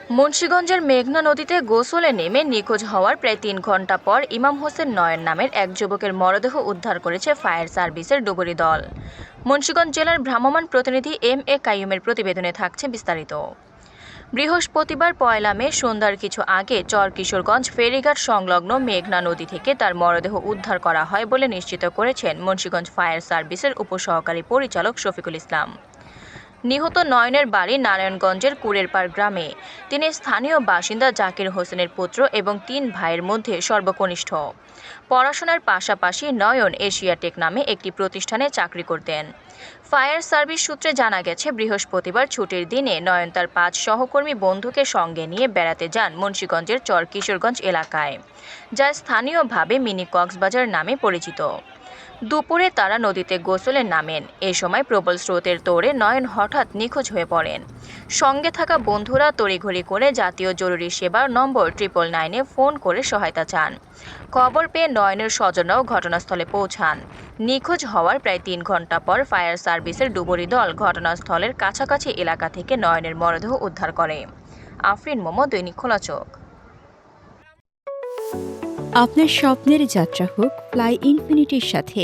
মুন্সিগঞ্জের মেঘনা নদীতে গোসলে নেমে নিখোঁজ হওয়ার প্রায় ৩ ঘণ্টা পর ইমাম হোসেন নয়ন নামের এক যুবকের মরদেহ উদ্ধার করেছে ফায়ার সার্ভিসের ডুবুরি দল। মুন্সিগঞ্জ জেলার ভ্রাম্যমাণ প্রতিনিধি এম কাইয়ুমের প্রতিবেদনে থাকছে বিস্তারিত। বৃহস্পতিবার ১ মে সন্ধ্যার কিছু আগে চর কিশোরগঞ্জ ফেরিঘাট সংলগ্ন মেঘনা নদী থেকে তার মরদেহ উদ্ধার করা হয় বলে নিশ্চিত করেছেন মুন্সিগঞ্জ ফায়ার সার্ভিসের উপসহকারী পরিচালক শফিকুল ইসলাম। নিহত নয়নের বাড়ি নারায়ণগঞ্জের কুড়েরপাড় গ্রামে। তিনি স্থানীয় বাসিন্দা জাকির হোসেনের পুত্র এবং ৩ ভাইয়ের মধ্যে সর্বকনিষ্ঠ। পড়াশোনার পাশাপাশি নয়ন এশিয়াটেক নামে একটি প্রতিষ্ঠানে চাকরি করতেন। ফায়ার সার্ভিস সূত্রে জানা গেছে, বৃহস্পতিবার ছুটির দিনে নয়ন তার ৫ সহকর্মী বন্ধুকে সঙ্গে নিয়ে বেড়াতে যান মুন্সিগঞ্জের চর কিশোরগঞ্জ এলাকায়, যা স্থানীয়ভাবে মিনি কক্সবাজার নামে পরিচিত। দুপুরে তারা নদীতে গোসলে নামেন। এ সময় প্রবল স্রোতের তোড়ে নয়ন হঠাৎ নিখোঁজ হয়ে পড়েন। সঙ্গে থাকা বন্ধুরা তড়িঘড়ি করে জাতীয় জরুরি সেবা নম্বর 999-এ ফোন করে সহায়তা চান। খবর পেয়ে নয়নের স্বজনরাও ঘটনাস্থলে পৌঁছান। নিখোঁজ হওয়ার প্রায় ৩ ঘণ্টা পর ফায়ার সার্ভিসের ডুবুরি দল ঘটনাস্থলের কাছাকাছি এলাকা থেকে নয়নের মরদেহ উদ্ধার করে। আফরিন মোমো, দৈনিক খোলা চোখ। আপনার স্বপ্নের যাত্রা হোক ফ্লাই ইনফিনিটির সাথে।